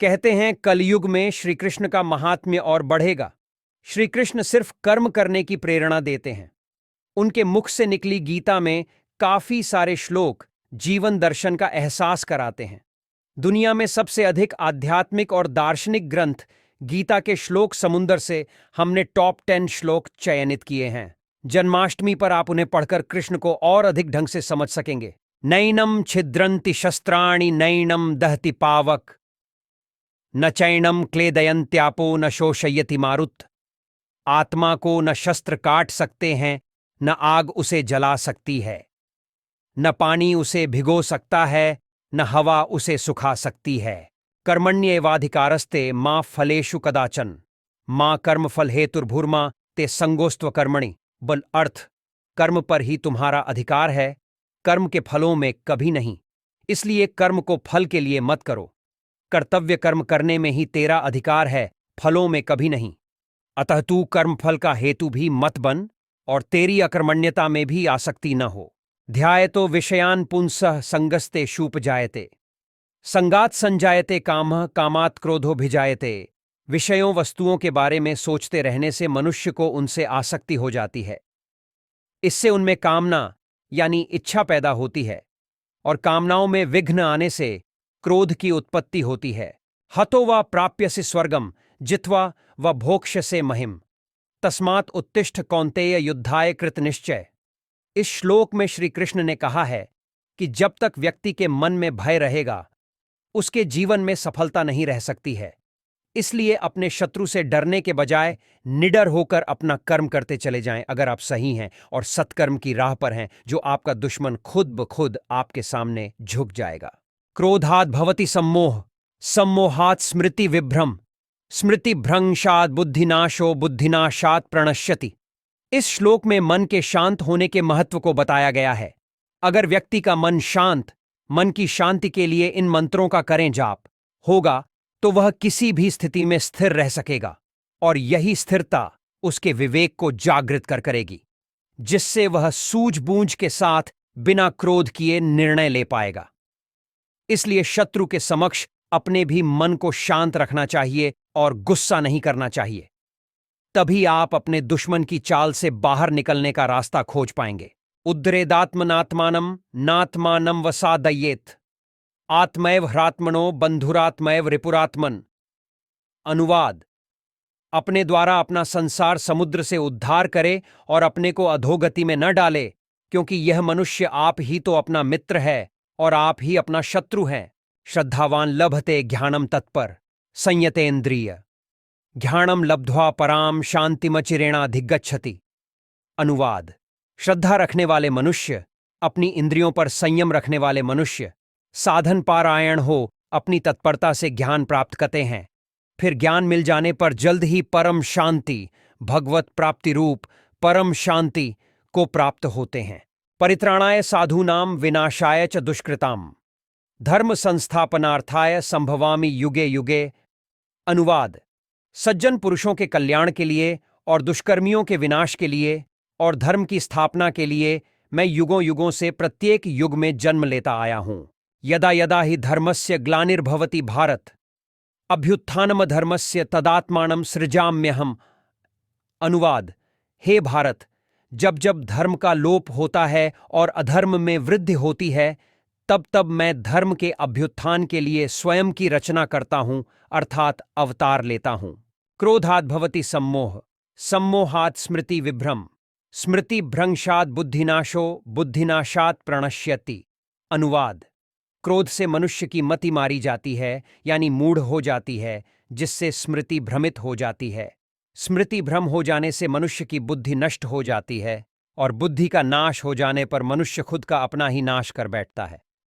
कहते हैं कलयुग में श्री कृष्ण का महात्म्य और बढ़ेगा। श्री कृष्ण सिर्फ कर्म करने की प्रेरणा देते हैं। उनके मुख से निकली गीता में काफी सारे श्लोक जीवन दर्शन का एहसास कराते हैं। दुनिया में सबसे अधिक आध्यात्मिक और दार्शनिक ग्रंथ गीता के श्लोक समुंदर से हमने टॉप 10 श्लोक चयनित किए हैं। जन्माष्टमी पर आप उन्हें पढ़कर कृष्ण को और अधिक ढंग से समझ सकेंगे। नैनम छिद्रन्ति शस्त्राणि नैनम दहति पावक न चैनम क्लेदयन्त्यापो न शोषयति मारुत। आत्मा को न शस्त्र काट सकते हैं, न आग उसे जला सकती है, न पानी उसे भिगो सकता है, न हवा उसे सुखा सकती है। कर्मण्येवाधिकारस्ते मां फलेषु कदाचन मां कर्मफल हेतुर्भुर्मा ते संगोस्त्व कर्मणि। बल अर्थ, कर्म पर ही तुम्हारा अधिकार है, कर्म के फलों में कभी नहीं। इसलिए कर्म को फल के लिए मत करो। कर्तव्य कर्म करने में ही तेरा अधिकार है, फलों में कभी नहीं। अतः तू कर्मफल का हेतु भी मत बन और तेरी अकर्मण्यता में भी आसक्ति न हो। ध्यायतो विषयान पुंसः संगस्ते शूप जायते संगात संजायते कामः कामात् क्रोधो भिजायते। विषयों वस्तुओं के बारे में सोचते रहने से मनुष्य को उनसे आसक्ति हो जाती है। इससे उनमें कामना यानी इच्छा पैदा होती है और कामनाओं में विघ्न आने से क्रोध की उत्पत्ति होती है। हतो वा प्राप्यसि स्वर्गम जित्वा व भोक्ष्यसे महिम तस्मात् उत्तिष्ठ कौन्तेय युद्धाय कृत निश्चय। इस श्लोक में श्री कृष्ण ने कहा है कि जब तक व्यक्ति के मन में भय रहेगा, उसके जीवन में सफलता नहीं रह सकती है। इसलिए अपने शत्रु से डरने के बजाय निडर होकर अपना कर्म करते चले जाएं अगर आप सही हैं और सत्कर्म की राह पर हैं, जो आपका दुश्मन खुद ब खुद आपके सामने झुक जाएगा। क्रोधात् भवति सम्मोह सम्मोहात् स्मृति विभ्रम स्मृति भ्रंशात् बुद्धिनाशो बुद्धिनाशात् प्रणश्यति। इस श्लोक में मन के शांत होने के महत्व को बताया गया है। अगर व्यक्ति का मन शांत, मन की शांति के लिए इन मंत्रों का करें जाप होगा तो वह किसी भी स्थिति में स्थिर रह सकेगा और यही स्थिरता उसके विवेक को जागृत करेगी, जिससे वह सूझबूझ के साथ बिना क्रोध किए निर्णय ले पाएगा। इसलिए शत्रु के समक्ष अपने भी मन को शांत रखना चाहिए और गुस्सा नहीं करना चाहिए। तभी आप अपने दुश्मन की चाल से बाहर निकलने का रास्ता खोज पाएंगे। उद्रेदात्मनात्मानम नात्मानम वसादयेत आत्मैव ह्रात्मनो बंधुरात्मैव रिपुरात्मन। अनुवाद, अपने द्वारा अपना संसार समुद्र से उद्धार करे और अपने को अधोगति में न डाले, क्योंकि यह मनुष्य आप ही तो अपना मित्र है और आप ही अपना शत्रु हैं। श्रद्धावान लभते ज्ञानम तत्पर संयतेन्द्रिय ज्ञानम लब्ध्वा पराम शांतिमचिरेणाधिगच्छति। अनुवाद, श्रद्धा रखने वाले मनुष्य, अपनी इंद्रियों पर संयम रखने वाले मनुष्य साधन पारायण हो अपनी तत्परता से ज्ञान प्राप्त करते हैं। फिर ज्ञान मिल जाने पर जल्द ही परम शांति, भगवत प्राप्ति रूप परम शांति को प्राप्त होते हैं। परित्राणाय साधूनाम विनाशाय च दुष्कृताम धर्म संस्थापनार्थाय संभवामि युगे युगे। अनुवाद, सज्जन पुरुषों के कल्याण के लिए और दुष्कर्मियों के विनाश के लिए और धर्म की स्थापना के लिए मैं युगों युगों से प्रत्येक युग में जन्म लेता आया हूं। यदा यदा हि धर्मस्य ग्लानिर्भवति भारत अभ्युत्थानम धर्मस्य तदात्मानं सृजाम्यहम्। अनुवाद, हे भारत, जब जब धर्म का लोप होता है और अधर्म में वृद्धि होती है, तब तब मैं धर्म के अभ्युत्थान के लिए स्वयं की रचना करता हूं, अर्थात अवतार लेता हूं। क्रोधात् भवति सम्मोह सम्मोहात् स्मृति विभ्रम स्मृति भ्रंशात् बुद्धिनाशो बुद्धिनाशात् प्रणश्यति। अनुवाद, क्रोध से मनुष्य की मति मारी जाती है यानी मूढ़ हो जाती है, जिससे स्मृति भ्रमित हो जाती है। स्मृति भ्रम हो जाने से मनुष्य की बुद्धि नष्ट हो जाती है और बुद्धि का नाश हो जाने पर मनुष्य खुद का अपना ही नाश कर बैठता है।